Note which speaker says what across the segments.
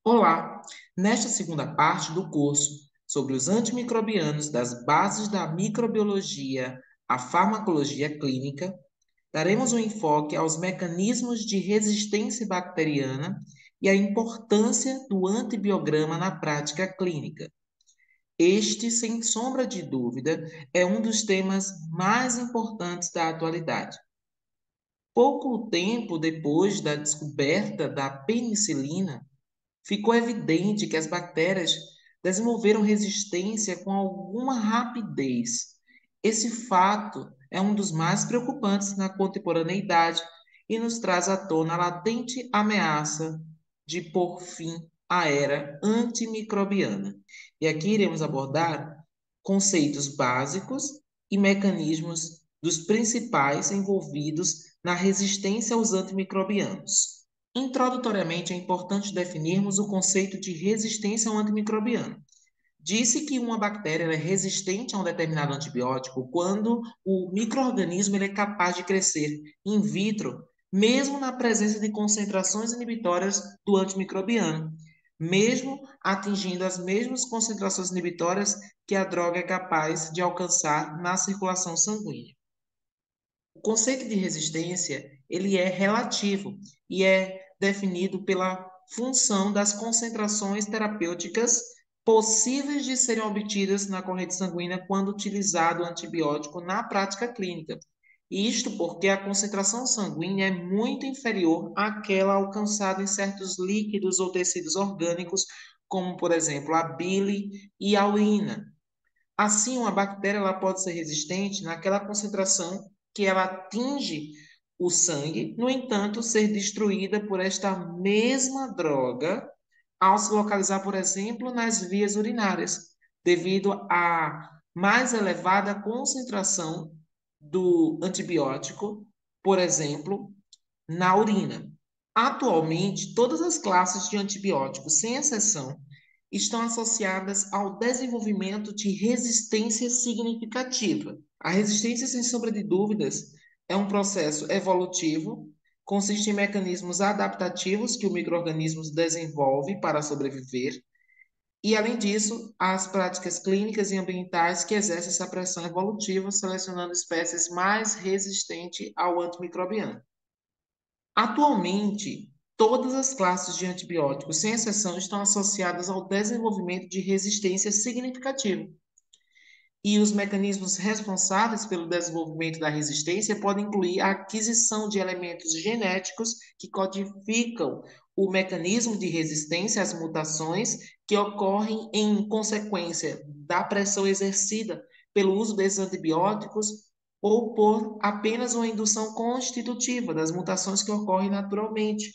Speaker 1: Olá! Nesta segunda parte do curso sobre os antimicrobianos das bases da microbiologia à farmacologia clínica, daremos um enfoque aos mecanismos de resistência bacteriana e a importância do antibiograma na prática clínica. Este, sem sombra de dúvida, é um dos temas mais importantes da atualidade. Pouco tempo depois da descoberta da penicilina, ficou evidente que as bactérias desenvolveram resistência com alguma rapidez. Esse fato é um dos mais preocupantes na contemporaneidade e nos traz à tona a latente ameaça de pôr fim à era antimicrobiana. E aqui iremos abordar conceitos básicos e mecanismos dos principais envolvidos na resistência aos antimicrobianos. Introdutoriamente, é importante definirmos o conceito de resistência ao antimicrobiano. Disse que uma bactéria é resistente a um determinado antibiótico quando o micro-organismo é capaz de crescer in vitro, mesmo na presença de concentrações inibitórias do antimicrobiano, mesmo atingindo as mesmas concentrações inibitórias que a droga é capaz de alcançar na circulação sanguínea. O conceito de resistência, ele é relativo e é definido pela função das concentrações terapêuticas possíveis de serem obtidas na corrente sanguínea quando utilizado o antibiótico na prática clínica. Isto porque a concentração sanguínea é muito inferior àquela alcançada em certos líquidos ou tecidos orgânicos, como, por exemplo, a bile e a urina. Assim, uma bactéria ela pode ser resistente naquela concentração que ela atinge o sangue, no entanto, ser destruída por esta mesma droga ao se localizar, por exemplo, nas vias urinárias, devido à mais elevada concentração do antibiótico, por exemplo, na urina. Atualmente, todas as classes de antibióticos, sem exceção, estão associadas ao desenvolvimento de resistência significativa. A resistência, sem sombra de dúvidas, é um processo evolutivo, consiste em mecanismos adaptativos que o micro-organismo desenvolve para sobreviver, e, além disso, as práticas clínicas e ambientais que exercem essa pressão evolutiva, selecionando espécies mais resistentes ao antimicrobiano. Atualmente, todas as classes de antibióticos, sem exceção, estão associadas ao desenvolvimento de resistência significativa. E os mecanismos responsáveis pelo desenvolvimento da resistência podem incluir a aquisição de elementos genéticos que codificam o mecanismo de resistência às mutações que ocorrem em consequência da pressão exercida pelo uso desses antibióticos ou por apenas uma indução constitutiva das mutações que ocorrem naturalmente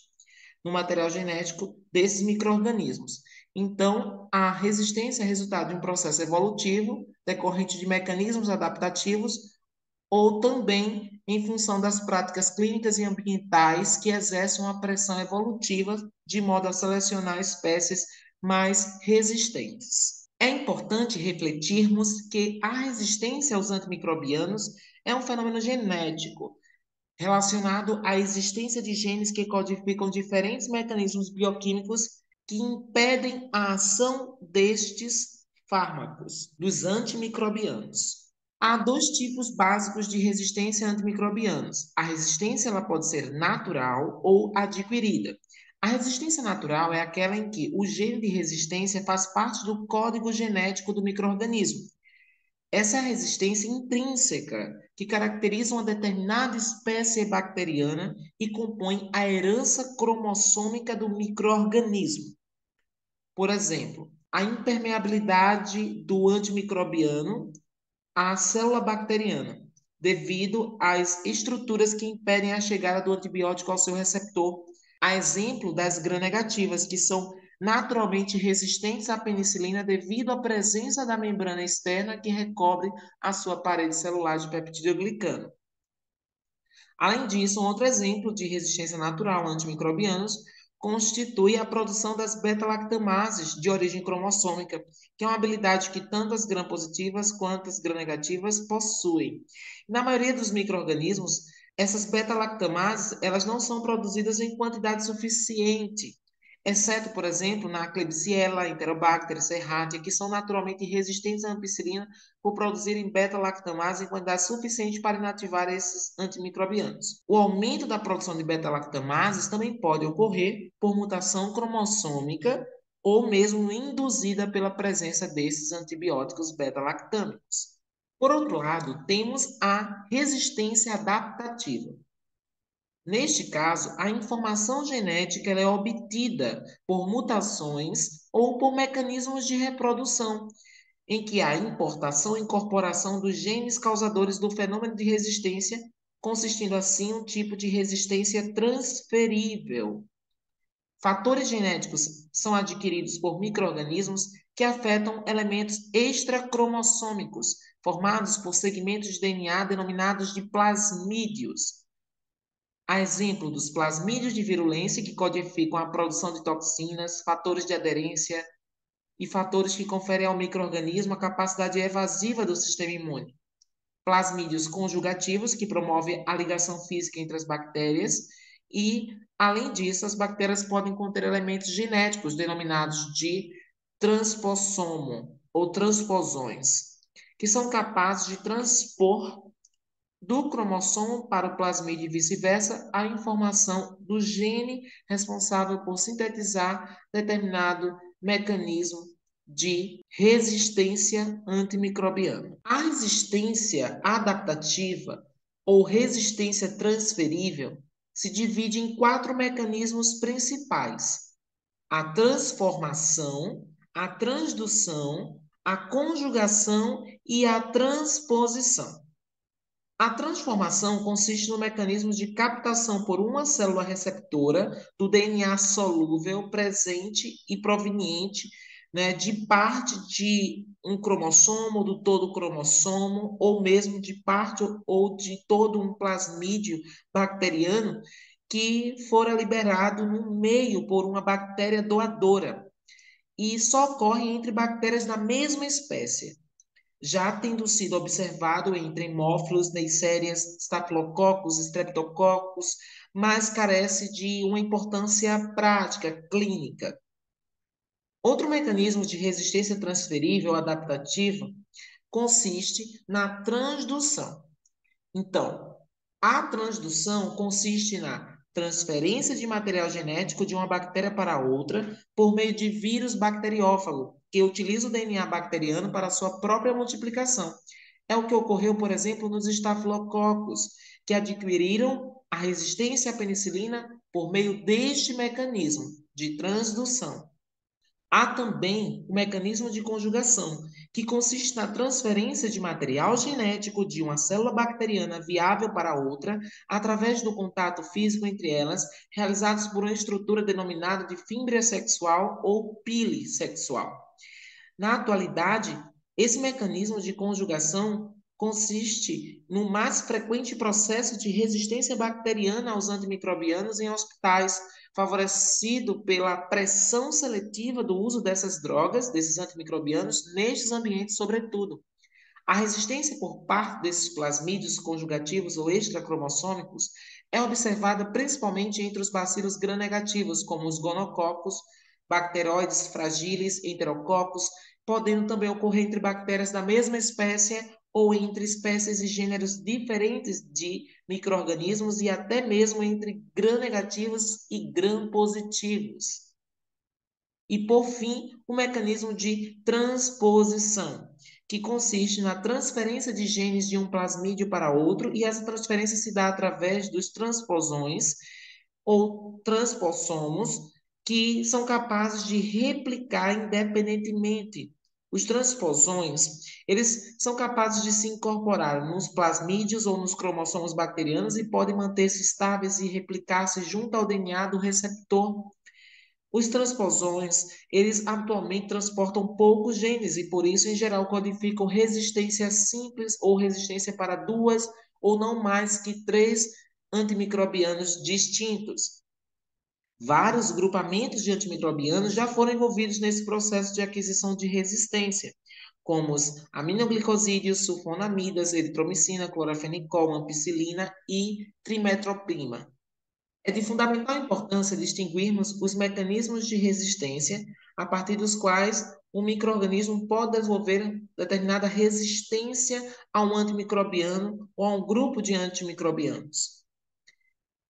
Speaker 1: no material genético desses micro-organismos. Então, a resistência é resultado de um processo evolutivo decorrente de mecanismos adaptativos ou também em função das práticas clínicas e ambientais que exercem uma pressão evolutiva de modo a selecionar espécies mais resistentes. É importante refletirmos que a resistência aos antimicrobianos é um fenômeno genético relacionado à existência de genes que codificam diferentes mecanismos bioquímicos que impedem a ação destes fármacos, dos antimicrobianos. Há dois tipos básicos de resistência a antimicrobianos. A resistência ela pode ser natural ou adquirida. A resistência natural é aquela em que o gene de resistência faz parte do código genético do microorganismo. Essa é a resistência intrínseca, que caracteriza uma determinada espécie bacteriana e compõe a herança cromossômica do microorganismo. Por exemplo, a impermeabilidade do antimicrobiano à célula bacteriana, devido às estruturas que impedem a chegada do antibiótico ao seu receptor, a exemplo das gram-negativas, que são naturalmente resistentes à penicilina devido à presença da membrana externa que recobre a sua parede celular de peptidoglicano. Além disso, um outro exemplo de resistência natural a antimicrobianos constitui a produção das beta-lactamases de origem cromossômica, que é uma habilidade que tanto as gram-positivas quanto as gram-negativas possuem. Na maioria dos micro-organismos, essas beta-lactamases elas não são produzidas em quantidade suficiente. exceto, por exemplo, na Klebsiella, Enterobacter, Serratia, que são naturalmente resistentes à ampicilina por produzirem beta-lactamase em quantidade suficiente para inativar esses antimicrobianos. O aumento da produção de beta-lactamases também pode ocorrer por mutação cromossômica ou mesmo induzida pela presença desses antibióticos beta-lactâmicos. Por outro lado, temos a resistência adaptativa. Neste caso, a informação genética ela é obtida por mutações ou por mecanismos de reprodução, em que há importação e incorporação dos genes causadores do fenômeno de resistência, consistindo assim um tipo de resistência transferível. Fatores genéticos são adquiridos por micro-organismos que afetam elementos extracromossômicos, formados por segmentos de DNA denominados de plasmídios. A exemplo dos plasmídios de virulência, que codificam a produção de toxinas, fatores de aderência e fatores que conferem ao micro-organismo a capacidade evasiva do sistema imune. Plasmídios conjugativos, que promovem a ligação física entre as bactérias, e, além disso, as bactérias podem conter elementos genéticos denominados de transpossomo ou transposões, que são capazes de transpor do cromossomo para o plasmídio e vice-versa a informação do gene responsável por sintetizar determinado mecanismo de resistência antimicrobiana. A resistência adaptativa ou resistência transferível se divide em 4 mecanismos principais: a transformação, a transdução, a conjugação e a transposição. A transformação consiste no mecanismo de captação por uma célula receptora do DNA solúvel presente e proveniente, né, de parte de um cromossomo, do todo cromossomo, ou mesmo de parte ou de todo um plasmídio bacteriano que fora liberado no meio por uma bactéria doadora. E só ocorre entre bactérias da mesma espécie, já tendo sido observado entre hemófilos, neisserias, staphylococcus, streptococcus, mas carece de uma importância prática, clínica. Outro mecanismo de resistência transferível adaptativa consiste na transdução. Então, a transdução consiste na transferência de material genético de uma bactéria para outra por meio de vírus bacteriófago, que utiliza o DNA bacteriano para sua própria multiplicação. É o que ocorreu, por exemplo, nos estafilococos, que adquiriram a resistência à penicilina por meio deste mecanismo de transdução. Há também o mecanismo de conjugação, que consiste na transferência de material genético de uma célula bacteriana viável para outra, através do contato físico entre elas, realizados por uma estrutura denominada de fímbria sexual ou pile sexual. Na atualidade, esse mecanismo de conjugação consiste no mais frequente processo de resistência bacteriana aos antimicrobianos em hospitais, favorecido pela pressão seletiva do uso dessas drogas, desses antimicrobianos, nestes ambientes, sobretudo. A resistência por parte desses plasmídios conjugativos ou extracromossômicos é observada principalmente entre os bacilos gram-negativos, como os gonococos, bacteroides fragiles, enterococos, podendo também ocorrer entre bactérias da mesma espécie ou entre espécies e gêneros diferentes de micro-organismos e até mesmo entre gram-negativos e gram-positivos. E, por fim, o mecanismo de transposição, que consiste na transferência de genes de um plasmídio para outro, e essa transferência se dá através dos transposões ou transpossomos, que são capazes de replicar independentemente. Os transposões, eles são capazes de se incorporar nos plasmídios ou nos cromossomos bacterianos e podem manter-se estáveis e replicar-se junto ao DNA do receptor. Os transposões, eles atualmente transportam poucos genes e, por isso, em geral, codificam resistência simples ou resistência para 2 ou não mais que 3 antimicrobianos distintos. Vários grupamentos de antimicrobianos já foram envolvidos nesse processo de aquisição de resistência, como os aminoglicosídeos, sulfonamidas, eritromicina, clorafenicol, ampicilina e trimetoprim. É de fundamental importância distinguirmos os mecanismos de resistência a partir dos quais o micro-organismo pode desenvolver determinada resistência a um antimicrobiano ou a um grupo de antimicrobianos.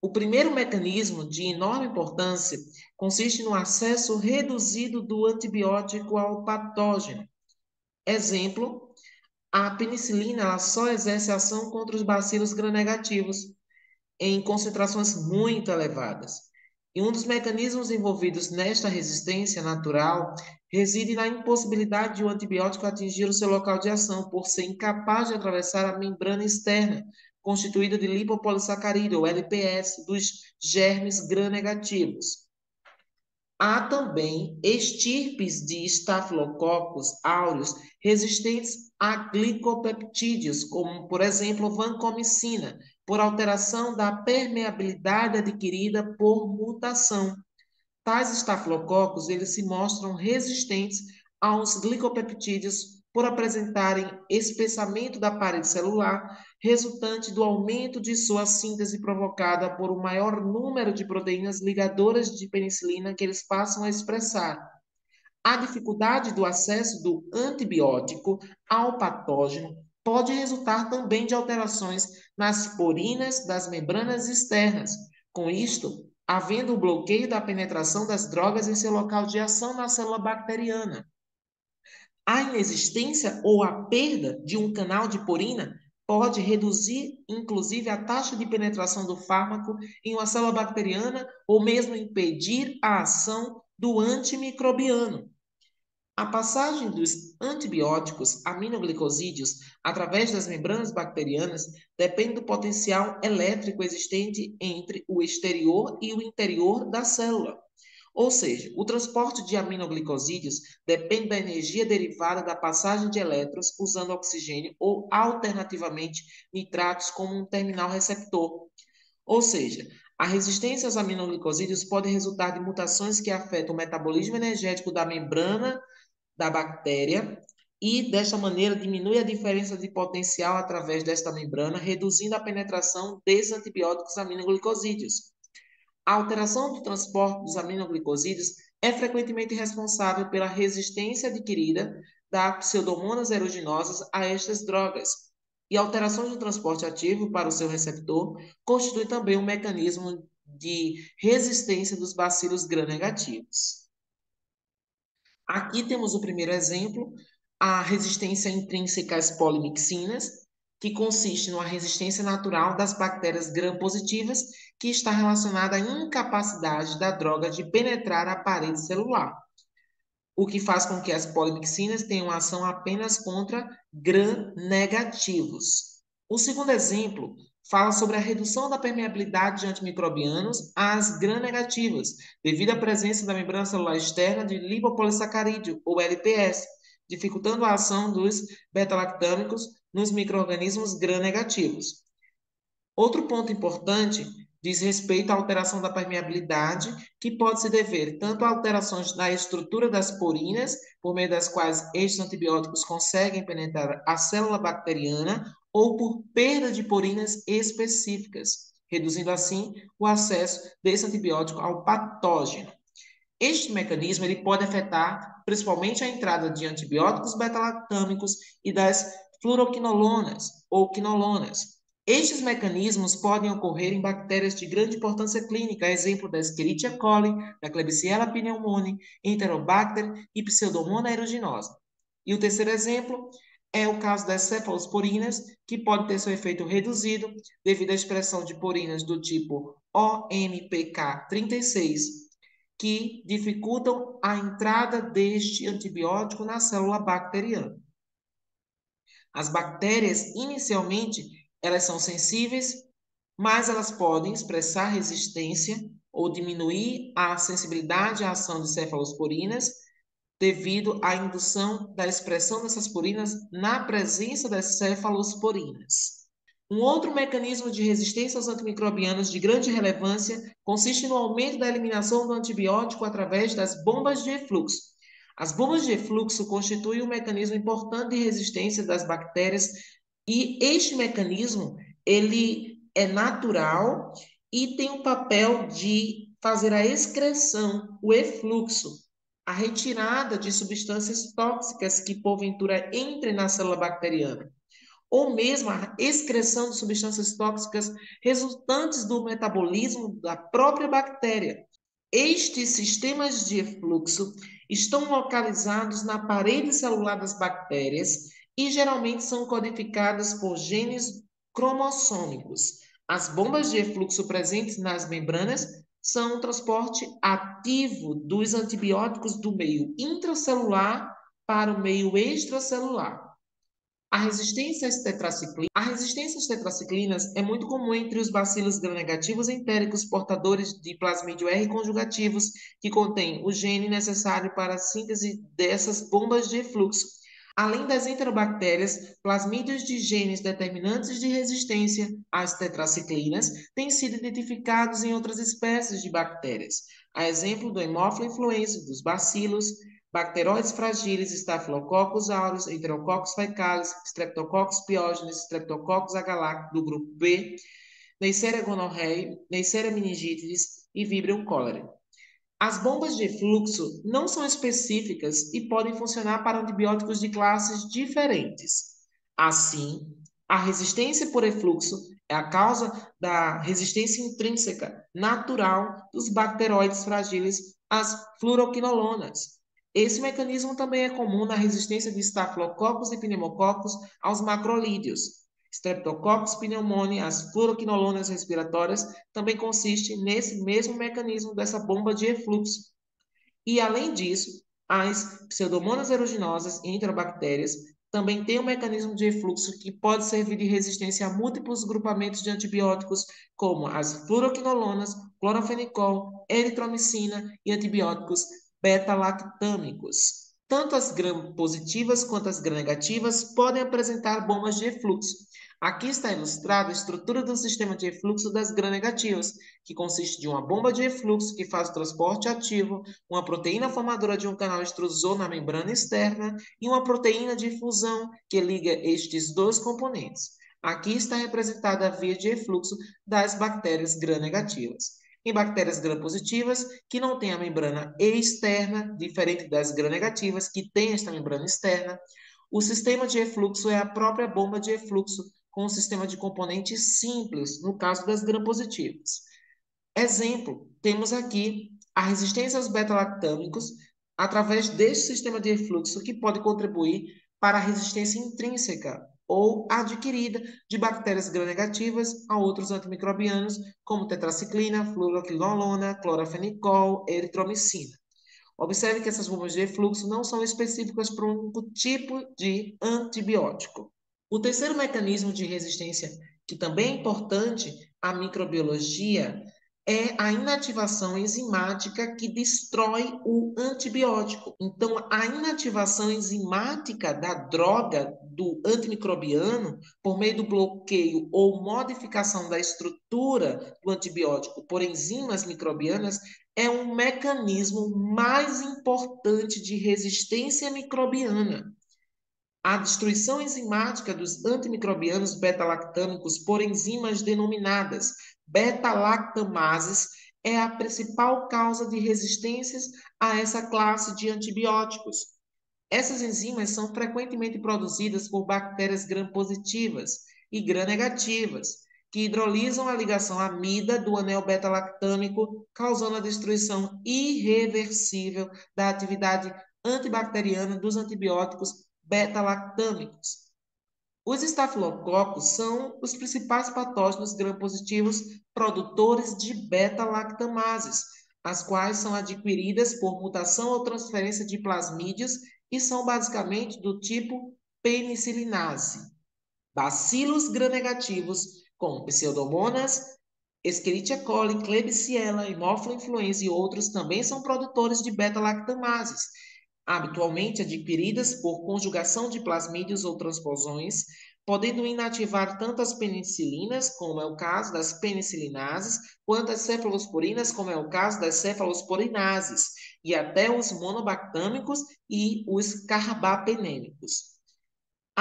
Speaker 1: O primeiro mecanismo, de enorme importância, consiste no acesso reduzido do antibiótico ao patógeno. Exemplo, a penicilina ela só exerce ação contra os bacilos gram-negativos em concentrações muito elevadas. E um dos mecanismos envolvidos nesta resistência natural reside na impossibilidade de o antibiótico atingir o seu local de ação, por ser incapaz de atravessar a membrana externa, constituída de lipopolissacarídeo, ou LPS, dos germes gram-negativos. Há também estirpes de Staphylococcus aureus resistentes a glicopeptídeos, como, por exemplo, vancomicina, por alteração da permeabilidade adquirida por mutação. Tais estafilococos, eles se mostram resistentes aos glicopeptídeos por apresentarem espessamento da parede celular, resultante do aumento de sua síntese provocada por um maior número de proteínas ligadoras de penicilina que eles passam a expressar. A dificuldade do acesso do antibiótico ao patógeno pode resultar também de alterações nas porinas das membranas externas. Com isto, havendo o bloqueio da penetração das drogas em seu local de ação na célula bacteriana. A inexistência ou a perda de um canal de porina pode reduzir, inclusive, a taxa de penetração do fármaco em uma célula bacteriana ou mesmo impedir a ação do antimicrobiano. A passagem dos antibióticos aminoglicosídeos através das membranas bacterianas depende do potencial elétrico existente entre o exterior e o interior da célula. Ou seja, o transporte de aminoglicosídeos depende da energia derivada da passagem de elétrons usando oxigênio ou, alternativamente, nitratos como um terminal receptor. Ou seja, a resistência aos aminoglicosídeos pode resultar de mutações que afetam o metabolismo energético da membrana da bactéria e, desta maneira, diminui a diferença de potencial através desta membrana, reduzindo a penetração desses antibióticos aminoglicosídeos. A alteração do transporte dos aminoglicosídeos é frequentemente responsável pela resistência adquirida das pseudomonas aeruginosas a estas drogas. E alterações do transporte ativo para o seu receptor constitui também um mecanismo de resistência dos bacilos gram-negativos. Aqui temos o primeiro exemplo, a resistência intrínseca às polimixinas, que consiste numa resistência natural das bactérias gram-positivas, que está relacionada à incapacidade da droga de penetrar a parede celular, o que faz com que as polimixinas tenham ação apenas contra gram-negativos. O segundo exemplo fala sobre a redução da permeabilidade de antimicrobianos às gram-negativas, devido à presença da membrana celular externa de lipopolissacarídeo, ou LPS, dificultando a ação dos beta-lactâmicos nos micro-organismos gram-negativos. Outro ponto importante diz respeito à alteração da permeabilidade, que pode se dever tanto a alterações na estrutura das porinas, por meio das quais estes antibióticos conseguem penetrar a célula bacteriana, ou por perda de porinas específicas, reduzindo assim o acesso desse antibiótico ao patógeno. Este mecanismo ele pode afetar principalmente a entrada de antibióticos beta-lactâmicos e das fluoroquinolonas ou quinolonas. Estes mecanismos podem ocorrer em bactérias de grande importância clínica, exemplo da Escherichia coli, da Klebsiella pneumoniae, Enterobacter e Pseudomonas aeruginosa. E o terceiro exemplo é o caso das cefalosporinas, que pode ter seu efeito reduzido devido à expressão de porinas do tipo OMPK36, que dificultam a entrada deste antibiótico na célula bacteriana. As bactérias, inicialmente, elas são sensíveis, mas elas podem expressar resistência ou diminuir a sensibilidade à ação de cefalosporinas devido à indução da expressão dessas purinas na presença das cefalosporinas. Um outro mecanismo de resistência aos antimicrobianos de grande relevância consiste no aumento da eliminação do antibiótico através das bombas de efluxo. As bombas de efluxo constituem um mecanismo importante de resistência das bactérias e este mecanismo ele é natural e tem o papel de fazer a excreção, o efluxo, a retirada de substâncias tóxicas que porventura entrem na célula bacteriana, ou mesmo a excreção de substâncias tóxicas resultantes do metabolismo da própria bactéria. Estes sistemas de efluxo estão localizados na parede celular das bactérias e geralmente são codificados por genes cromossômicos. As bombas de efluxo presentes nas membranas são o transporte ativo dos antibióticos do meio intracelular para o meio extracelular. A resistência às tetraciclinas é muito comum entre os bacilos gram-negativos entéricos portadores de plasmídio R conjugativos, que contém o gene necessário para a síntese dessas bombas de efluxo. Além das enterobactérias, plasmídios de genes determinantes de resistência às tetraciclinas têm sido identificados em outras espécies de bactérias, a exemplo do Haemophilus influenzae, dos bacilos, bacteroides fragiles, Staphylococcus aureus, Enterococcus faecalis, Streptococcus pyogenes, Streptococcus agalacti do grupo B, Neisseria gonorrhoeae, Neisseria meningitidis e Vibrio cholerae. As bombas de fluxo não são específicas e podem funcionar para antibióticos de classes diferentes. Assim, a resistência por efluxo é a causa da resistência intrínseca natural dos bacteroides fragiles às fluoroquinolonas. Esse mecanismo também é comum na resistência de Staphylococcus e pneumococos aos macrolídeos. Streptococcus pneumoniae, as fluoroquinolonas respiratórias, também consiste nesse mesmo mecanismo dessa bomba de efluxo. E, além disso, as pseudomonas aeruginosas e enterobactérias também têm um mecanismo de efluxo que pode servir de resistência a múltiplos grupamentos de antibióticos, como as fluoroquinolonas, clorafenicol, eritromicina e antibióticos beta-lactâmicos. Tanto as gram-positivas quanto as gram-negativas podem apresentar bombas de efluxo. Aqui está ilustrada a estrutura do sistema de efluxo das gram-negativas, que consiste de uma bomba de efluxo que faz o transporte ativo, uma proteína formadora de um canal extrusor na membrana externa e uma proteína de fusão que liga estes dois componentes. Aqui está representada a via de efluxo das bactérias gram-negativas. Em bactérias gram-positivas, que não têm a membrana externa, diferente das gram-negativas, que têm esta membrana externa, o sistema de efluxo é a própria bomba de efluxo com um sistema de componentes simples, no caso das gram-positivas. Exemplo, temos aqui a resistência aos beta-lactâmicos através deste sistema de efluxo que pode contribuir para a resistência intrínseca ou adquirida de bactérias gram-negativas a outros antimicrobianos, como tetraciclina, fluoroquinolona, clorafenicol, eritromicina. Observe que essas bombas de efluxo não são específicas para um único tipo de antibiótico. O terceiro mecanismo de resistência, que também é importante à microbiologia, é a inativação enzimática que destrói o antibiótico. Então, a inativação enzimática da droga do antimicrobiano, por meio do bloqueio ou modificação da estrutura do antibiótico por enzimas microbianas, é um mecanismo mais importante de resistência microbiana. A destruição enzimática dos antimicrobianos beta-lactâmicos por enzimas denominadas beta-lactamases é a principal causa de resistências a essa classe de antibióticos. Essas enzimas são frequentemente produzidas por bactérias gram-positivas e gram-negativas, que hidrolisam a ligação amida do anel beta-lactâmico, causando a destruição irreversível da atividade antibacteriana dos antibióticos beta-lactâmicos. Os estafilococos são os principais patógenos gram-positivos produtores de beta-lactamases, as quais são adquiridas por mutação ou transferência de plasmídios e são basicamente do tipo penicilinase. Bacilos gram-negativos, como Pseudomonas, Escherichia coli, Klebsiella, Haemophilus influenzae e outros também são produtores de beta-lactamases, habitualmente adquiridas por conjugação de plasmídios ou transposões, podendo inativar tanto as penicilinas, como é o caso das penicilinases, quanto as cefalosporinas, como é o caso das cefalosporinases, e até os monobactâmicos e os carbapenêmicos.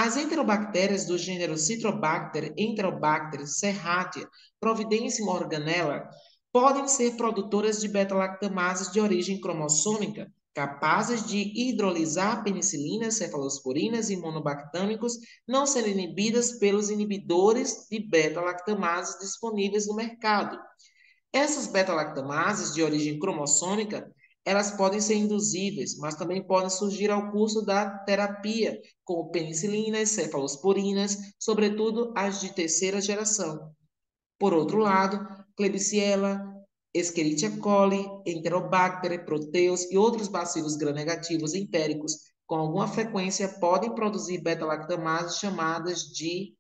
Speaker 1: As enterobactérias do gênero Citrobacter, Enterobacter, Serratia, Providence e Morganella podem ser produtoras de beta-lactamases de origem cromossômica, capazes de hidrolisar penicilinas, cefalosporinas e monobactâmicos, não sendo inibidas pelos inibidores de beta-lactamases disponíveis no mercado. Essas beta-lactamases de origem cromossômica, elas podem ser induzíveis, mas também podem surgir ao curso da terapia, como penicilinas, cefalosporinas, sobretudo as de terceira geração. Por outro lado, Klebsiella, Escherichia coli, Enterobacter, Proteus e outros bacilos gram-negativos entéricos, com alguma frequência, podem produzir beta-lactamases chamadas de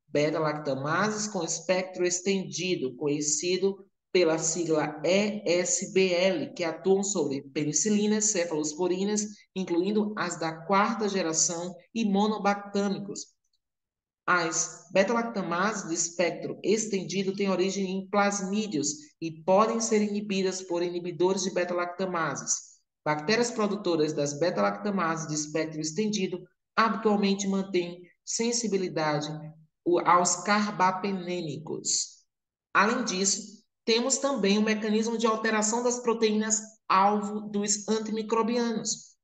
Speaker 1: beta-lactamases com espectro estendido, conhecido pela sigla ESBL, que atuam sobre penicilinas, cefalosporinas, incluindo as da quarta geração, e monobactâmicos. As beta-lactamases de espectro estendido têm origem em plasmídios e podem ser inibidas por inibidores de beta-lactamases. Bactérias produtoras das beta-lactamases de espectro estendido habitualmente mantêm sensibilidade aos carbapenêmicos. Além disso, temos também o mecanismo de alteração das proteínas alvo dos antimicrobianos.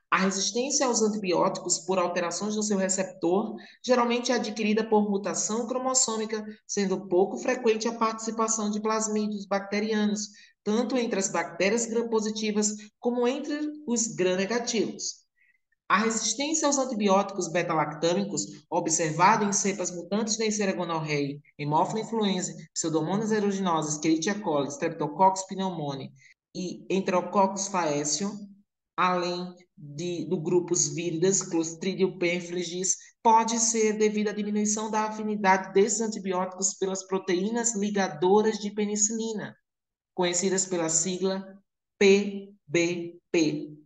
Speaker 1: A resistência aos antibióticos por alterações no seu receptor geralmente é adquirida por mutação cromossômica, sendo pouco frequente a participação de plasmídios bacterianos, tanto entre as bactérias gram-positivas como entre os gram-negativos. A resistência aos antibióticos beta-lactâmicos, observada em cepas mutantes de Neisseria gonorreae, Haemophilus influenzae, Pseudomonas aeruginosa, Escherichia coli, Streptococcus pneumoniae e Enterococcus faecium, além do grupos víridas, Clostridium perfringens, pode ser devido à diminuição da afinidade desses antibióticos pelas proteínas ligadoras de penicilina, conhecidas pela sigla PBP,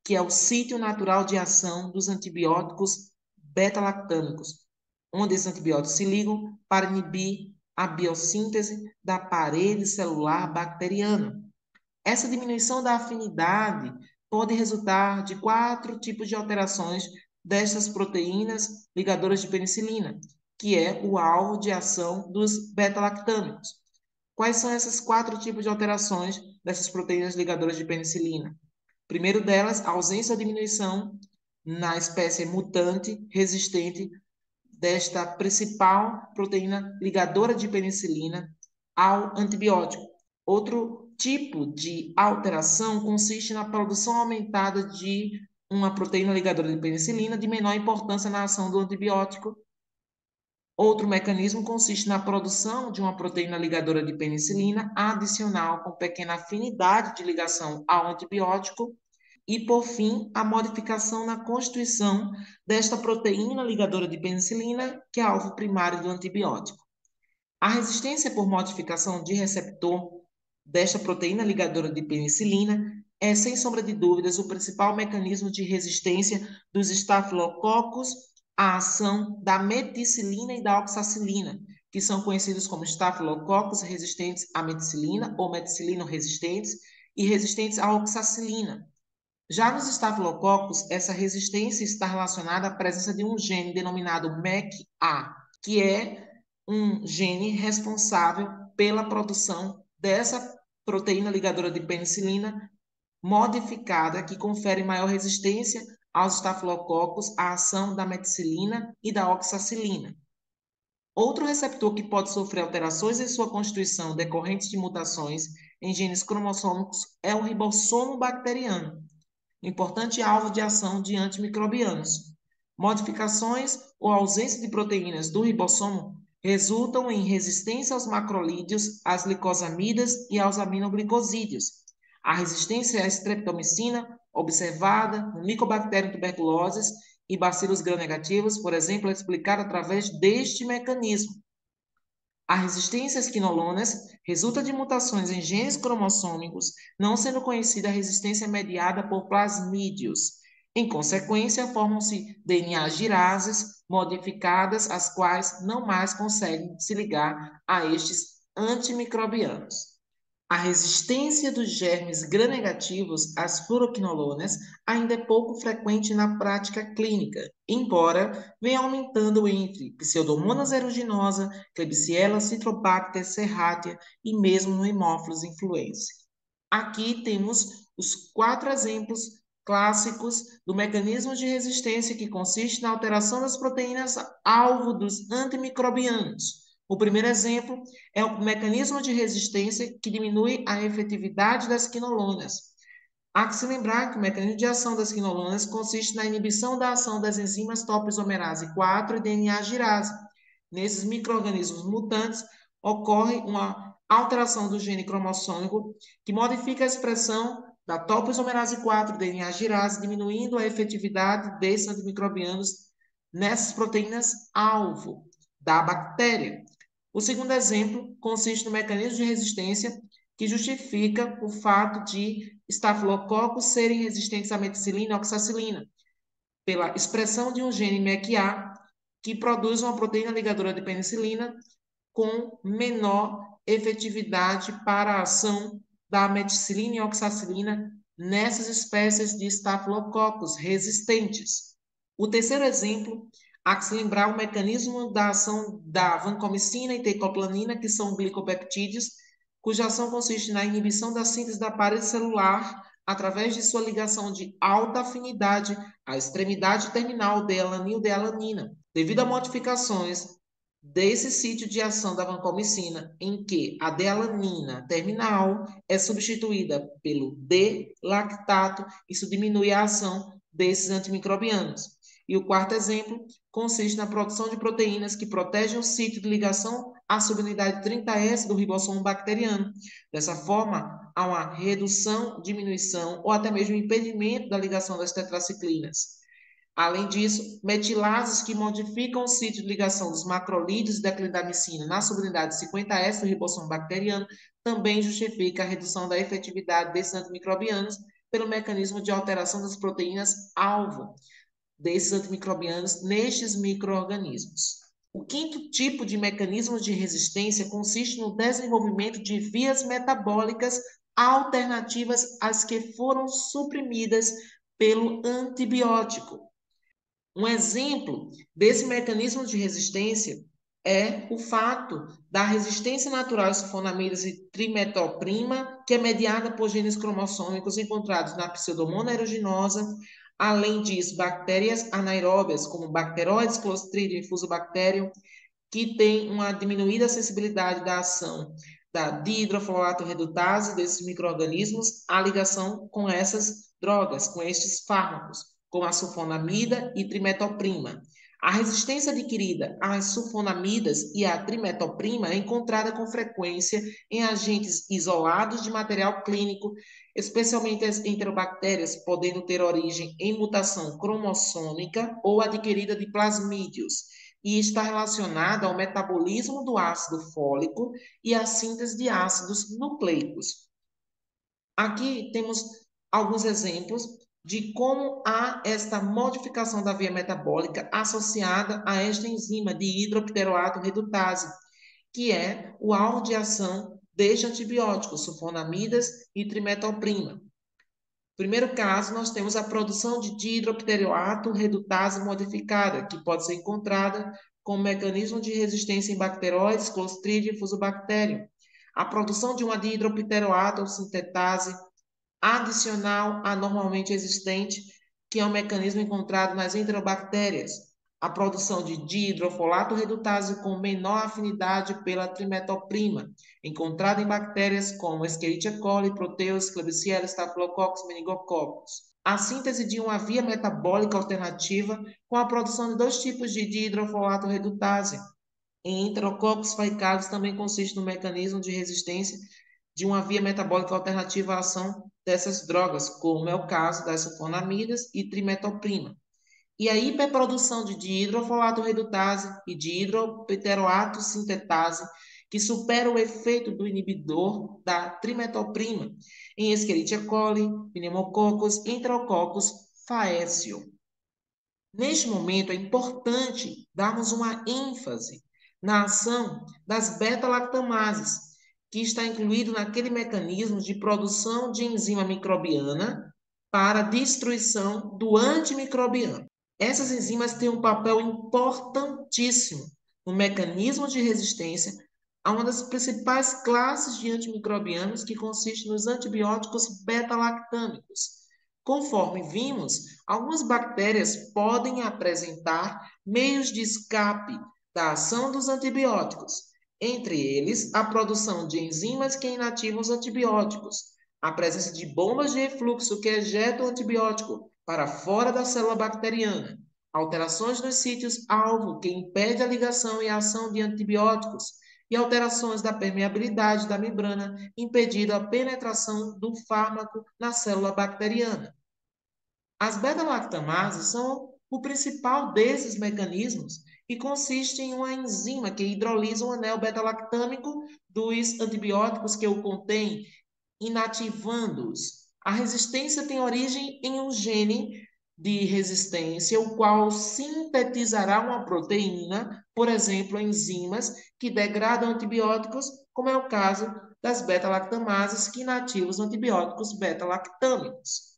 Speaker 1: que é o sítio natural de ação dos antibióticos beta-lactâmicos, onde esses antibióticos se ligam para inibir a biossíntese da parede celular bacteriana. Essa diminuição da afinidade pode resultar de 4 tipos de alterações dessas proteínas ligadoras de penicilina, que é o alvo de ação dos beta-lactâmicos. Quais são esses 4 tipos de alterações dessas proteínas ligadoras de penicilina? Primeiro delas, a ausência ou diminuição na espécie mutante resistente desta principal proteína ligadora de penicilina ao antibiótico. Outro tipo de alteração consiste na produção aumentada de uma proteína ligadora de penicilina de menor importância na ação do antibiótico. Outro mecanismo consiste na produção de uma proteína ligadora de penicilina adicional com pequena afinidade de ligação ao antibiótico. E, por fim, a modificação na constituição desta proteína ligadora de penicilina, que é alvo primário do antibiótico. A resistência por modificação de receptor desta proteína ligadora de penicilina é, sem sombra de dúvidas, o principal mecanismo de resistência dos estafilococos à ação da meticilina e da oxacilina, que são conhecidos como estafilococos resistentes à meticilina ou meticilino-resistentes e resistentes à oxacilina. Já nos estafilococos, essa resistência está relacionada à presença de um gene denominado MEC-A, que é um gene responsável pela produção dessa proteína ligadora de penicilina modificada, que confere maior resistência aos estafilococos à ação da meticilina e da oxacilina. Outro receptor que pode sofrer alterações em sua constituição decorrentes de mutações em genes cromossômicos é o ribossomo bacteriano, importante alvo de ação de antimicrobianos. Modificações ou ausência de proteínas do ribossomo resultam em resistência aos macrolídeos, às glicosamidas e aos aminoglicosídeos. A resistência à streptomicina, observada no Mycobacterium tuberculosis e bacilos gram-negativos, por exemplo, é explicada através deste mecanismo. A resistência às quinolonas resulta de mutações em genes cromossômicos, não sendo conhecida a resistência mediada por plasmídios. Em consequência, formam-se DNA girases modificadas, as quais não mais conseguem se ligar a estes antimicrobianos. A resistência dos germes gram-negativos às fluoroquinolonas ainda é pouco frequente na prática clínica, embora venha aumentando entre Pseudomonas aeruginosa, Klebsiella citrobacter serratia e mesmo no Haemophilus influenzae. Aqui temos os 4 exemplos clássicos do mecanismo de resistência, que consiste na alteração das proteínas alvo dos antimicrobianos. O primeiro exemplo é o mecanismo de resistência que diminui a efetividade das quinolonas. Há que se lembrar que o mecanismo de ação das quinolonas consiste na inibição da ação das enzimas topoisomerase 4 e DNA girase. Nesses micro-organismos mutantes, ocorre uma alteração do gene cromossômico que modifica a expressão da topoisomerase 4 DNA girase, diminuindo a efetividade desses antimicrobianos nessas proteínas alvo da bactéria. O segundo exemplo consiste no mecanismo de resistência que justifica o fato de estafilococos serem resistentes à meticilina e oxacilina, pela expressão de um gene MECA que produz uma proteína ligadora de penicilina com menor efetividade para a ação da meticilina e oxacilina nessas espécies de estafilococos resistentes. O terceiro exemplo, há que se lembrar o mecanismo da ação da vancomicina e teicoplanin, que são glicopeptídeos, cuja ação consiste na inibição da síntese da parede celular através de sua ligação de alta afinidade à extremidade terminal de alanil-de-alanina. Devido a modificações desse sítio de ação da vancomicina, em que a D-alanina terminal é substituída pelo D-lactato, isso diminui a ação desses antimicrobianos. E o quarto exemplo consiste na produção de proteínas que protegem o sítio de ligação à subunidade 30S do ribossomo bacteriano. Dessa forma, há uma redução, diminuição ou até mesmo impedimento da ligação das tetraciclinas. Além disso, metilases que modificam o sítio de ligação dos macrolídeos da clindamicina na subunidade 50S do ribossomo bacteriano também justifica a redução da efetividade desses antimicrobianos pelo mecanismo de alteração das proteínas-alvo desses antimicrobianos nestes micro-organismos. O quinto tipo de mecanismo de resistência consiste no desenvolvimento de vias metabólicas alternativas às que foram suprimidas pelo antibiótico. Um exemplo desse mecanismo de resistência é o fato da resistência natural às sulfonamidas e trimetoprima, que é mediada por genes cromossômicos encontrados na Pseudomonas aeruginosa. Além disso, bactérias anaeróbias, como Bacteroides, Clostridium e Fusobacterium, que têm uma diminuída sensibilidade da ação da dihidrofolato redutase desses micro-organismos à ligação com essas drogas, com estes fármacos, como a sulfonamida e trimetoprima. A resistência adquirida às sulfonamidas e à trimetoprima é encontrada com frequência em agentes isolados de material clínico, especialmente as enterobactérias, podendo ter origem em mutação cromossômica ou adquirida de plasmídios, e está relacionada ao metabolismo do ácido fólico e à síntese de ácidos nucleicos. Aqui temos alguns exemplos de como há esta modificação da via metabólica associada a esta enzima de hidropteroato redutase, que é o alvo de ação deste antibiótico, sulfonamidas e trimetoprima. Primeiro caso, nós temos a produção de dihidropteroato redutase modificada, que pode ser encontrada com mecanismo de resistência em bacteroides, Clostridium e Fusobacterium. A produção de uma dihidropteroato sintetase adicional à normalmente existente, que é um mecanismo encontrado nas enterobactérias. A produção de dihidrofolato redutase com menor afinidade pela trimetoprima, encontrada em bactérias como Escherichia coli, Proteus, Klebsiella, Staphylococcus, Meningococcus. A síntese de uma via metabólica alternativa com a produção de 2 tipos de dihidrofolato redutase. Em Enterococcus faecalis também consiste no mecanismo de resistência de uma via metabólica alternativa à ação dessas drogas, como é o caso das sulfonamidas e trimetoprima. E a hiperprodução de dihidrofolato redutase e dihidropteroato sintetase, que supera o efeito do inibidor da trimetoprima em Escherichia coli, Pneumococcus, Enterococcus faecio. Neste momento, é importante darmos uma ênfase na ação das beta-lactamases, que está incluído naquele mecanismo de produção de enzima microbiana para a destruição do antimicrobiano. Essas enzimas têm um papel importantíssimo no mecanismo de resistência a uma das principais classes de antimicrobianos, que consiste nos antibióticos beta-lactâmicos. Conforme vimos, algumas bactérias podem apresentar meios de escape da ação dos antibióticos, entre eles a produção de enzimas que inativam os antibióticos, a presença de bombas de refluxo que ejetam o antibiótico para fora da célula bacteriana, alterações nos sítios-alvo que impedem a ligação e a ação de antibióticos, e alterações da permeabilidade da membrana, impedindo a penetração do fármaco na célula bacteriana. As beta-lactamases são o principal desses mecanismos e consiste em uma enzima que hidrolisa o anel beta-lactâmico dos antibióticos que o contém, inativando-os. A resistência tem origem em um gene de resistência, o qual sintetizará uma proteína, por exemplo, enzimas que degradam antibióticos, como é o caso das beta-lactamases, que inativam os antibióticos beta-lactâmicos.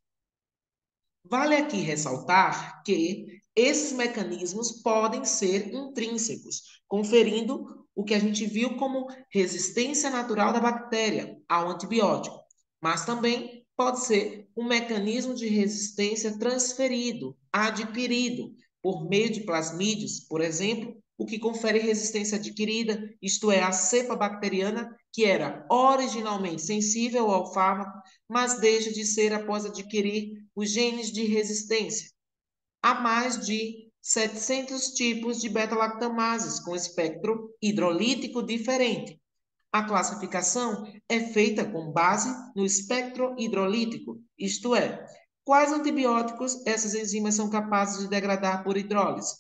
Speaker 1: Vale aqui ressaltar que esses mecanismos podem ser intrínsecos, conferindo o que a gente viu como resistência natural da bactéria ao antibiótico, mas também pode ser um mecanismo de resistência transferido, adquirido, por meio de plasmídios, por exemplo, o que confere resistência adquirida, isto é, a cepa bacteriana, que era originalmente sensível ao fármaco, mas deixa de ser após adquirir os genes de resistência. Há mais de 700 tipos de beta-lactamases com espectro hidrolítico diferente. A classificação é feita com base no espectro hidrolítico, isto é, quais antibióticos essas enzimas são capazes de degradar por hidrólise.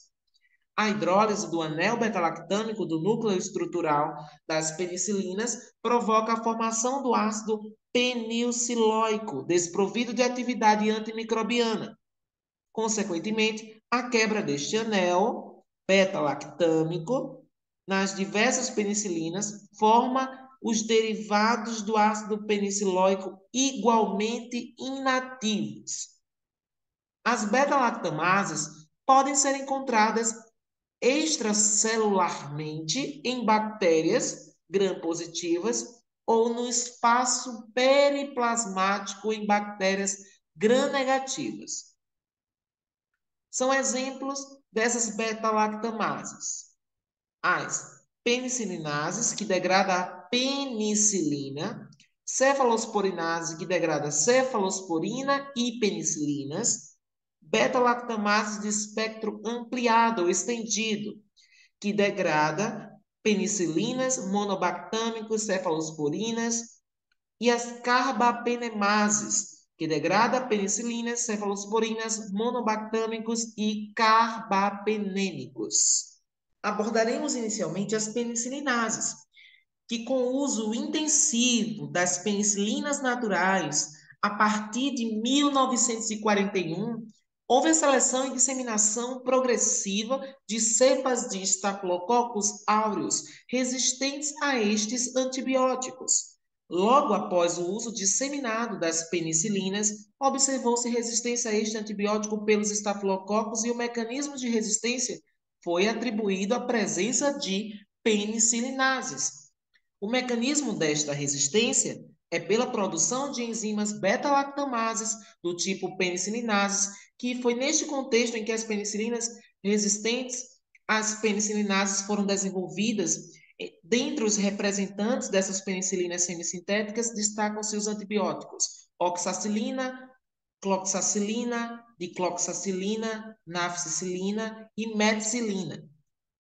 Speaker 1: A hidrólise do anel beta-lactâmico do núcleo estrutural das penicilinas provoca a formação do ácido penilcilóico, desprovido de atividade antimicrobiana. Consequentemente, a quebra deste anel beta-lactâmico nas diversas penicilinas forma os derivados do ácido penicilóico igualmente inativos. As beta-lactamases podem ser encontradas extracelularmente em bactérias gram-positivas ou no espaço periplasmático em bactérias gram-negativas. São exemplos dessas beta-lactamases: as penicilinases, que degrada a penicilina, cefalosporinase, que degrada cefalosporina e penicilinas, beta-lactamases de espectro ampliado ou estendido, que degrada penicilinas, monobactâmicos, cefalosporinas, e as carbapenemases, que degrada penicilinas, cefalosporinas, monobactâmicos e carbapenêmicos. Abordaremos inicialmente as penicilinases, que com o uso intensivo das penicilinas naturais, a partir de 1941, houve a seleção e disseminação progressiva de cepas de Staphylococcus aureus resistentes a estes antibióticos. Logo após o uso disseminado das penicilinas, observou-se resistência a este antibiótico pelos estafilococos e o mecanismo de resistência foi atribuído à presença de penicilinases. O mecanismo desta resistência é pela produção de enzimas beta-lactamases do tipo penicilinases, que foi neste contexto em que as penicilinas resistentes às penicilinases foram desenvolvidas. Dentre os representantes dessas penicilinas semissintéticas, destacam-se os antibióticos oxacilina, cloxacilina, dicloxacilina, nafcicilina e meticilina.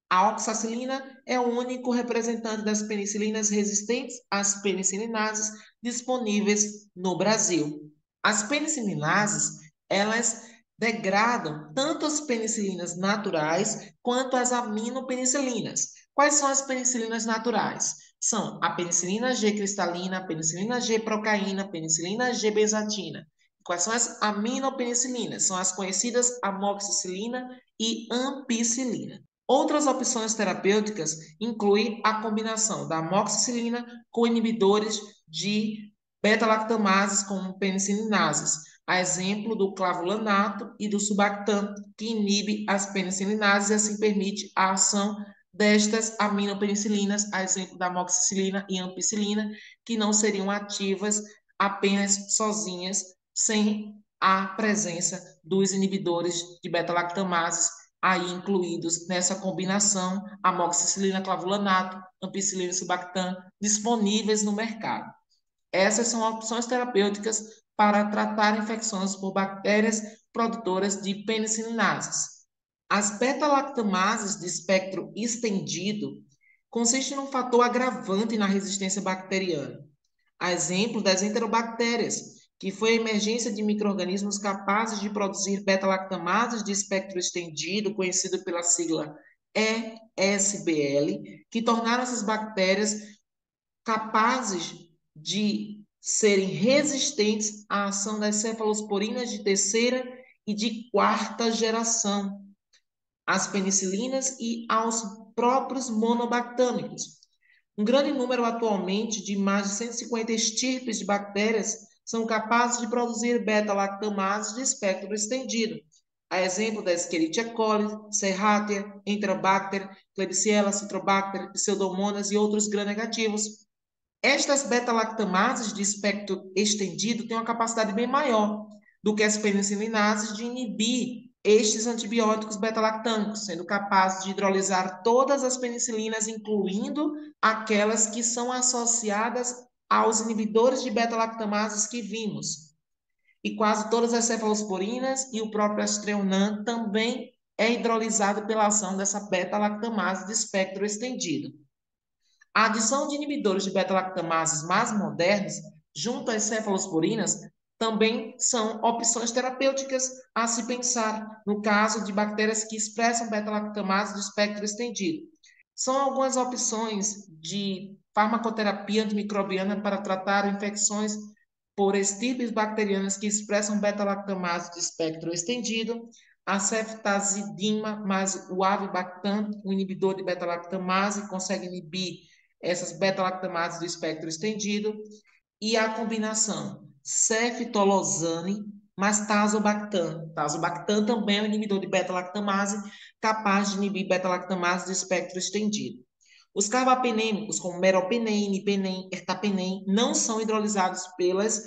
Speaker 1: A oxacilina é o único representante das penicilinas resistentes às penicilinases disponíveis no Brasil. As penicilinases, elas degradam tanto as penicilinas naturais quanto as aminopenicilinas. Quais são as penicilinas naturais? São a penicilina G cristalina, a penicilina G procaína, a penicilina G benzatina. Quais são as aminopenicilinas? São as conhecidas amoxicilina e ampicilina. Outras opções terapêuticas incluem a combinação da amoxicilina com inibidores de beta-lactamases, como penicilinases, a exemplo do clavulanato e do subactam, que inibe as penicilinases e assim permite a ação destas aminopenicilinas, a exemplo da amoxicilina e ampicilina, que não seriam ativas apenas sozinhas, sem a presença dos inibidores de beta-lactamases aí incluídos nessa combinação amoxicilina, clavulanato, ampicilina e subactam disponíveis no mercado. Essas são opções terapêuticas para tratar infecções por bactérias produtoras de penicilinases. As beta-lactamases de espectro estendido consistem num fator agravante na resistência bacteriana, a exemplo das enterobactérias, que foi a emergência de micro-organismos capazes de produzir beta-lactamases de espectro estendido, conhecido pela sigla ESBL, que tornaram essas bactérias capazes de serem resistentes à ação das cefalosporinas de terceira e de quarta geração, às penicilinas e aos próprios monobactâmicos. Um grande número atualmente de mais de 150 estirpes de bactérias são capazes de produzir beta-lactamases de espectro estendido, a exemplo da Escherichia coli, Serratia, Enterobacter, Klebsiella, Citrobacter, Pseudomonas e outros gram-negativos. Estas beta-lactamases de espectro estendido têm uma capacidade bem maior do que as penicilinases de inibir estes antibióticos beta-lactâmicos, sendo capazes de hidrolisar todas as penicilinas, incluindo aquelas que são associadas aos inibidores de beta-lactamases que vimos. E quase todas as cefalosporinas e o próprio Aztreonam também é hidrolisado pela ação dessa beta-lactamase de espectro estendido. A adição de inibidores de beta-lactamases mais modernos, junto às cefalosporinas, também são opções terapêuticas a se pensar no caso de bactérias que expressam beta-lactamases de espectro estendido. São algumas opções de farmacoterapia antimicrobiana para tratar infecções por estirpes bacterianas que expressam beta-lactamase de espectro estendido, a ceftazidima mais o avibactam, o inibidor de beta-lactamase, consegue inibir essas beta-lactamases do espectro estendido, e a combinação ceftolozane mais tazobactam. Tazobactam também é um inibidor de beta-lactamase, capaz de inibir beta-lactamase do espectro estendido. Os carbapenêmicos, como meropenem, imipenem, ertapenem, não são hidrolizados pelas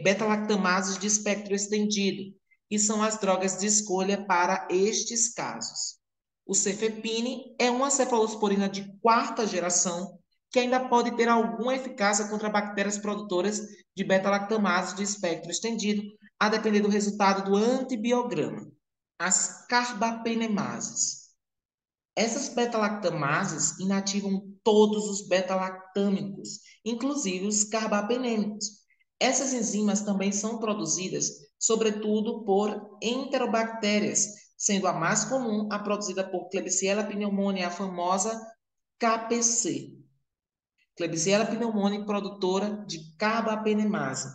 Speaker 1: beta-lactamases de espectro estendido e são as drogas de escolha para estes casos. O cefepime é uma cefalosporina de quarta geração que ainda pode ter alguma eficácia contra bactérias produtoras de beta-lactamases de espectro estendido, a depender do resultado do antibiograma. As carbapenemases. Essas beta-lactamases inativam todos os beta-lactâmicos, inclusive os carbapenêmicos. Essas enzimas também são produzidas, sobretudo, por enterobactérias, sendo a mais comum a produzida por Klebsiella pneumoniae, a famosa KPC. Klebsiella pneumoniae, produtora de carbapenemase.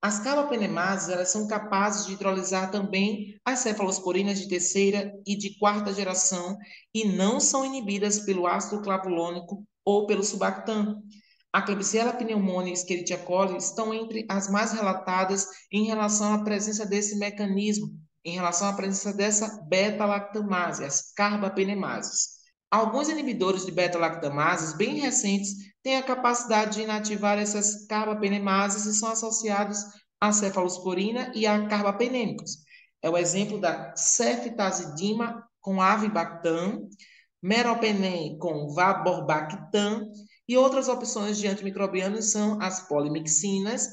Speaker 1: As carbapenemases, elas são capazes de hidrolisar também as cefalosporinas de terceira e de quarta geração e não são inibidas pelo ácido clavulônico ou pelo subactam. A Klebsiella pneumoniae e Escherichia coli estão entre as mais relatadas em relação à presença desse mecanismo, em relação à presença dessa beta-lactamase, as carbapenemases. Alguns inibidores de beta-lactamases bem recentes têm a capacidade de inativar essas carbapenemases e são associados à cefalosporina e a carbapenêmicos. É o exemplo da ceftazidima com avibactam, meropenem com vaborbactam e outras opções de antimicrobianos são as polimixinas,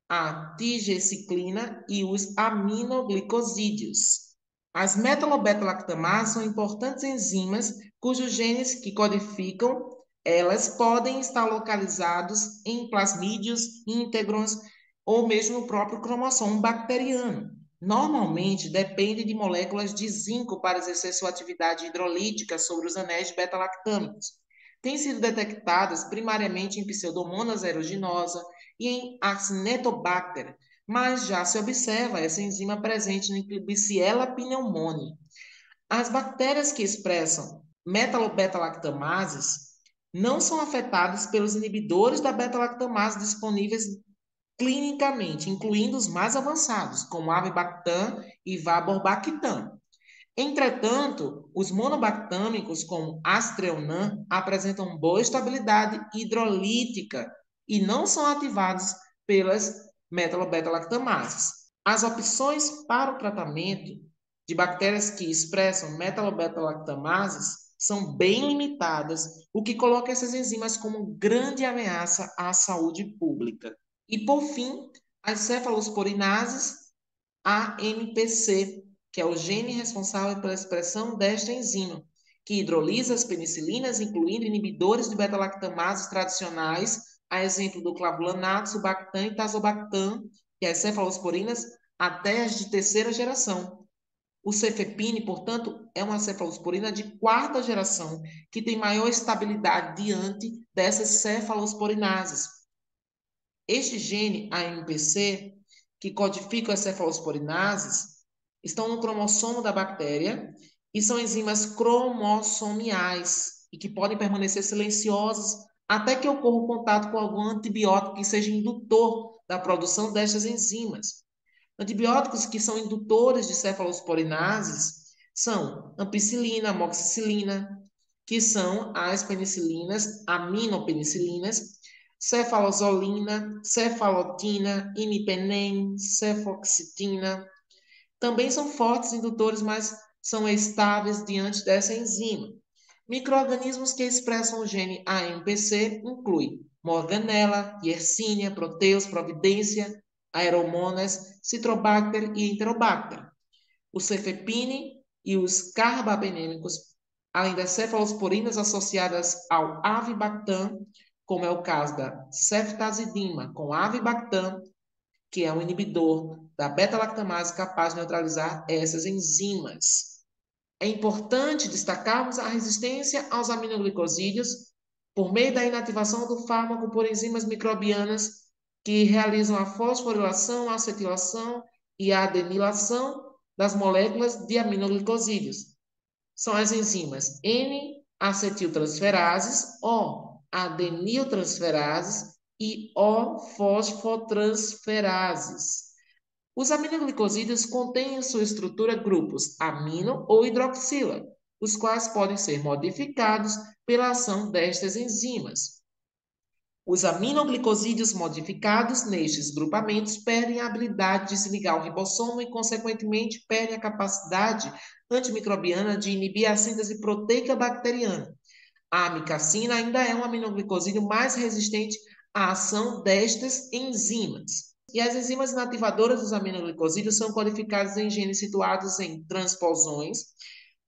Speaker 1: a tigeciclina e os aminoglicosídeos. As metalobeta-lactamases são importantes enzimas cujos genes que codificam elas podem estar localizados em plasmídios, íntegrons ou mesmo no próprio cromossomo bacteriano. Normalmente depende de moléculas de zinco para exercer sua atividade hidrolítica sobre os anéis beta-lactâmicos. Têm sido detectadas primariamente em Pseudomonas aeruginosa e em Acinetobacter, mas já se observa essa enzima presente no Klebsiella pneumoniae. As bactérias que expressam metalobeta-lactamases não são afetadas pelos inibidores da beta-lactamase disponíveis clinicamente, incluindo os mais avançados, como avibactam e vaborbactam. Entretanto, os monobactâmicos, como Astreonam, apresentam boa estabilidade hidrolítica e não são ativados pelas metalobeta-lactamases. As opções para o tratamento de bactérias que expressam metalobeta-lactamases são bem limitadas, o que coloca essas enzimas como grande ameaça à saúde pública. E, por fim, as cefalosporinases AMPC, que é o gene responsável pela expressão desta enzima, que hidrolisa as penicilinas, incluindo inibidores de beta-lactamases tradicionais, a exemplo do clavulanato, subactam e tazobactam, que é as cefalosporinas, até as de terceira geração. O cefepime, portanto, é uma cefalosporina de quarta geração, que tem maior estabilidade diante dessas cefalosporinases. Este gene AMPC, que codifica as cefalosporinases, estão no cromossomo da bactéria e são enzimas cromossomiais e que podem permanecer silenciosas até que ocorra o contato com algum antibiótico que seja indutor da produção destas enzimas. Antibióticos que são indutores de cefalosporinases são ampicilina, amoxicilina, que são as penicilinas, aminopenicilinas, cefalozolina, cefalotina, imipenem, cefoxitina. Também são fortes indutores, mas são estáveis diante dessa enzima. Micro-organismos que expressam o gene AMPC incluem Morganella, Yersinia, Proteus, Providência, Aeromonas, Citrobacter e Enterobacter. O cefepime e os carbapenêmicos, além das cefalosporinas associadas ao avibactam, como é o caso da ceftazidima com avibactam, que é um inibidor da beta-lactamase capaz de neutralizar essas enzimas. É importante destacarmos a resistência aos aminoglicosídeos por meio da inativação do fármaco por enzimas microbianas que realizam a fosforilação, a acetilação e a adenilação das moléculas de aminoglicosídeos. São as enzimas N-acetiltransferases, O-adeniltransferases e O-fosfotransferases. Os aminoglicosídeos contêm em sua estrutura grupos amino ou hidroxila, os quais podem ser modificados pela ação destas enzimas. Os aminoglicosídeos modificados nestes grupamentos perdem a habilidade de desligar o ribossomo e, consequentemente, perdem a capacidade antimicrobiana de inibir a síntese proteica bacteriana. A amicacina ainda é um aminoglicosídeo mais resistente à ação destas enzimas. E as enzimas inativadoras dos aminoglicosídeos são codificadas em genes situados em transposões,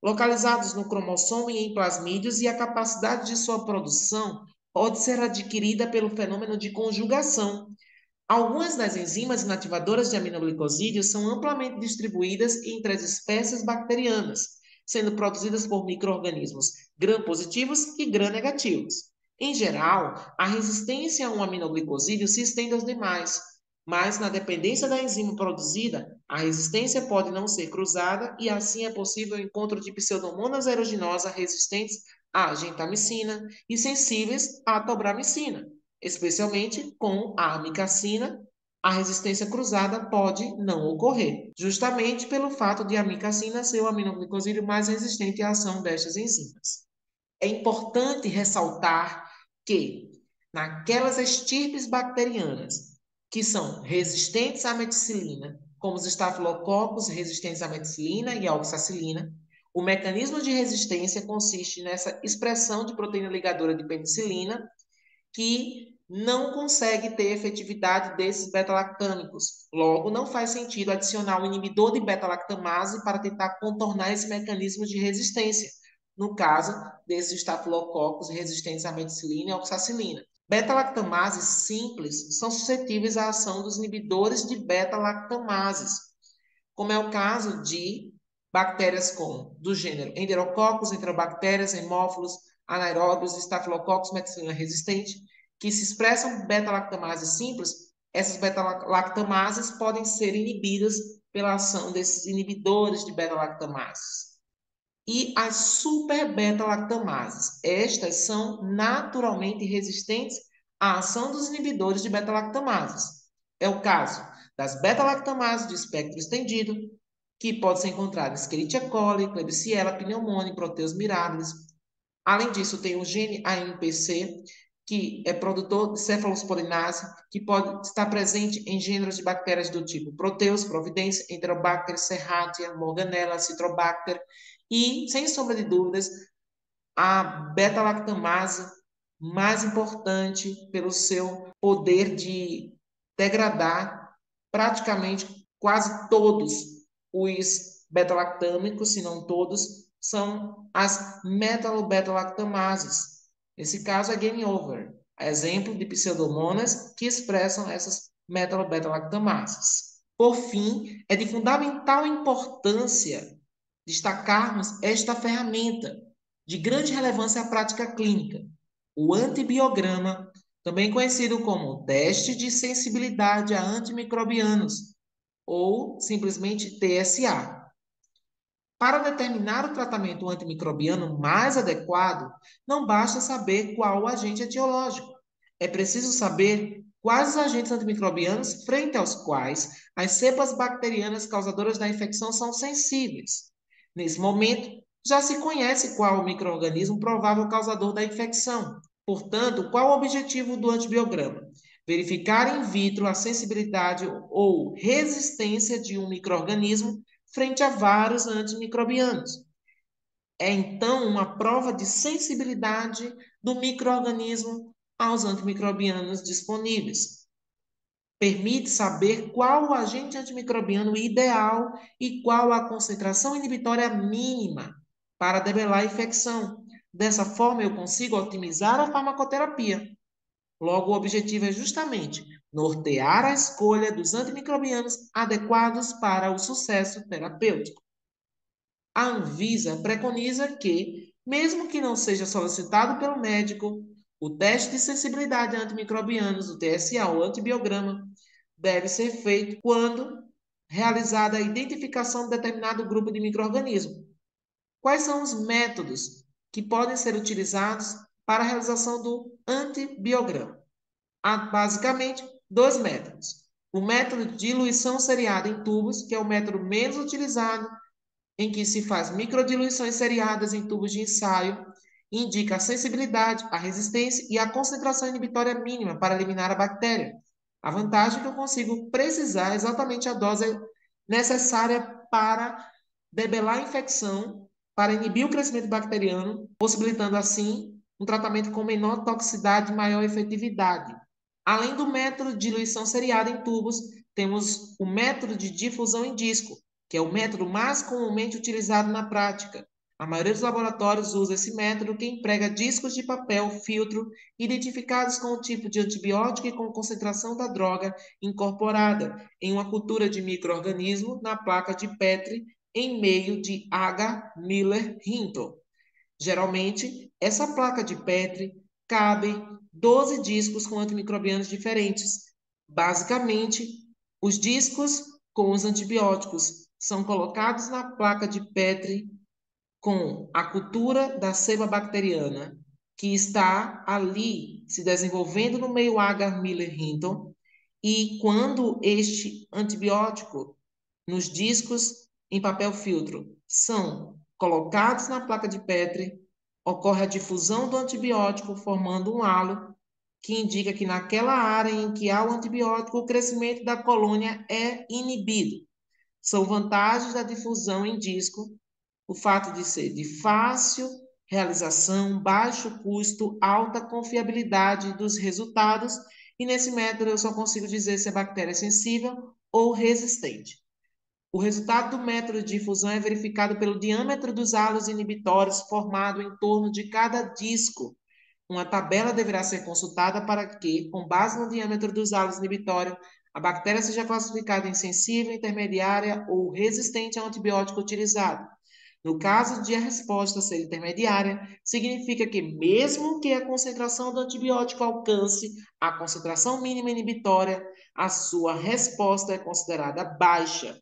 Speaker 1: localizados no cromossomo e em plasmídeos, e a capacidade de sua produção pode ser adquirida pelo fenômeno de conjugação. Algumas das enzimas inativadoras de aminoglicosídeos são amplamente distribuídas entre as espécies bacterianas, sendo produzidas por micro-organismos gram-positivos e gram-negativos. Em geral, a resistência a um aminoglicosídeo se estende aos demais, mas na dependência da enzima produzida, a resistência pode não ser cruzada e assim é possível o encontro de pseudomonas aeruginosa resistentes à gentamicina e sensíveis à tobramicina. Especialmente com a amicacina, a resistência cruzada pode não ocorrer, justamente pelo fato de a amicacina ser o aminoglicosídeo mais resistente à ação destas enzimas. É importante ressaltar que, naquelas estirpes bacterianas que são resistentes à meticilina, como os estafilococos resistentes à meticilina e à oxacilina, o mecanismo de resistência consiste nessa expressão de proteína ligadora de penicilina que não consegue ter efetividade desses beta-lactâmicos. Logo, não faz sentido adicionar um inibidor de beta-lactamase para tentar contornar esse mecanismo de resistência, no caso desses estafilococos resistentes à meticilina e oxacilina. Beta-lactamases simples são suscetíveis à ação dos inibidores de beta-lactamases, como é o caso de bactérias como do gênero Enterococcus, Enterobacterias, hemófilos, anaeróbios, estafilococcus, meticilina resistente, que se expressam beta-lactamases simples. Essas beta-lactamases podem ser inibidas pela ação desses inibidores de beta-lactamases. e as super beta-lactamases. Estas são naturalmente resistentes à ação dos inibidores de beta-lactamases. É o caso das beta-lactamases de espectro estendido, que pode ser encontrada em Escherichia coli, Klebsiella pneumoniae, Proteus mirabilis. Além disso, tem o gene AMPC, que é produtor de cefalosporinase, que pode estar presente em gêneros de bactérias do tipo Proteus, Providence, Enterobacter, Serratia, Morganella, Citrobacter e, sem sombra de dúvidas, a beta-lactamase mais importante pelo seu poder de degradar praticamente quase todos os beta-lactâmicos, se não todos, são as metalo-beta-lactamases. Nesse caso é game over. Exemplo de pseudomonas que expressam essas metalo-beta-lactamases. Por fim, é de fundamental importância destacarmos esta ferramenta de grande relevância à prática clínica, o antibiograma, também conhecido como teste de sensibilidade a antimicrobianos, ou simplesmente TSA. Para determinar o tratamento antimicrobiano mais adequado, não basta saber qual o agente etiológico. É preciso saber quais os agentes antimicrobianos frente aos quais as cepas bacterianas causadoras da infecção são sensíveis. Nesse momento, já se conhece qual o micro-organismo provável causador da infecção. Portanto, qual o objetivo do antibiograma? Verificar in vitro a sensibilidade ou resistência de um micro-organismo frente a vários antimicrobianos. É então uma prova de sensibilidade do micro-organismo aos antimicrobianos disponíveis. Permite saber qual o agente antimicrobiano ideal e qual a concentração inibitória mínima para debelar a infecção. Dessa forma, eu consigo otimizar a farmacoterapia. Logo, o objetivo é justamente nortear a escolha dos antimicrobianos adequados para o sucesso terapêutico. A Anvisa preconiza que, mesmo que não seja solicitado pelo médico, o teste de sensibilidade a antimicrobianos, o TSA, o antibiograma, deve ser feito quando realizada a identificação de determinado grupo de micro-organismo. Quais são os métodos que podem ser utilizados para a realização do antibiograma? Há basicamente dois métodos. O método de diluição seriada em tubos, que é o método menos utilizado, em que se faz microdiluições seriadas em tubos de ensaio, indica a sensibilidade, a resistência e a concentração inibitória mínima para eliminar a bactéria. A vantagem é que eu consigo precisar exatamente a dose necessária para debelar a infecção, para inibir o crescimento bacteriano, possibilitando assim um tratamento com menor toxicidade e maior efetividade. Além do método de diluição seriada em tubos, temos o método de difusão em disco, que é o método mais comumente utilizado na prática. A maioria dos laboratórios usa esse método, que emprega discos de papel filtro identificados com o tipo de antibiótico e com a concentração da droga incorporada em uma cultura de micro-organismo na placa de Petri em meio de H. Miller Hinton. Geralmente, essa placa de Petri cabe 12 discos com antimicrobianos diferentes. Basicamente, os discos com os antibióticos são colocados na placa de Petri com a cultura da cepa bacteriana que está ali se desenvolvendo no meio agar Miller-Hinton, e quando este antibiótico nos discos em papel filtro são colocados na placa de Petri, ocorre a difusão do antibiótico formando um halo que indica que naquela área em que há o antibiótico, o crescimento da colônia é inibido. São vantagens da difusão em disco, o fato de ser de fácil realização, baixo custo, alta confiabilidade dos resultados, e nesse método eu só consigo dizer se a bactéria é sensível ou resistente. O resultado do método de difusão é verificado pelo diâmetro dos halos inibitórios formado em torno de cada disco. Uma tabela deverá ser consultada para que, com base no diâmetro dos halos inibitórios, a bactéria seja classificada em sensível, intermediária ou resistente ao antibiótico utilizado. No caso de a resposta ser intermediária, significa que, mesmo que a concentração do antibiótico alcance a concentração mínima inibitória, a sua resposta é considerada baixa.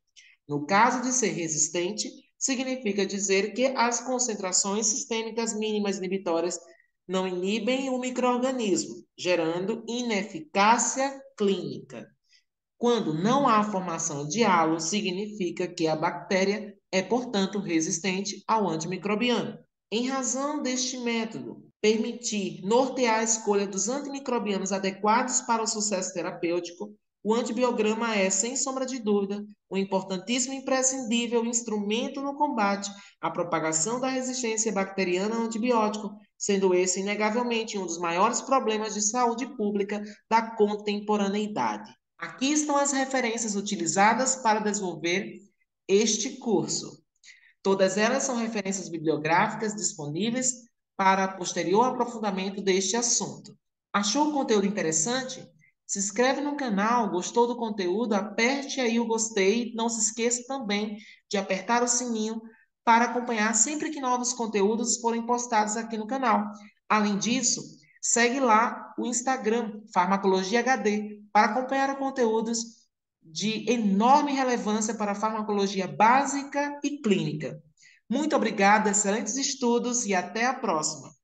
Speaker 1: No caso de ser resistente, significa dizer que as concentrações sistêmicas mínimas inibitórias não inibem o micro-organismo, gerando ineficácia clínica. Quando não há formação de halo, significa que a bactéria é, portanto, resistente ao antimicrobiano. Em razão deste método, permitir nortear a escolha dos antimicrobianos adequados para o sucesso terapêutico, o antibiograma é, sem sombra de dúvida, um importantíssimo e imprescindível instrumento no combate à propagação da resistência bacteriana ao antibiótico, sendo esse, inegavelmente, um dos maiores problemas de saúde pública da contemporaneidade. Aqui estão as referências utilizadas para desenvolver este curso. Todas elas são referências bibliográficas disponíveis para posterior aprofundamento deste assunto. Achou o conteúdo interessante? Se inscreve no canal, gostou do conteúdo? Aperte aí o gostei. Não se esqueça também de apertar o sininho para acompanhar sempre que novos conteúdos forem postados aqui no canal. Além disso, segue lá o Instagram, Farmacologia HD, para acompanhar conteúdos de enorme relevância para a farmacologia básica e clínica. Muito obrigada, excelentes estudos e até a próxima!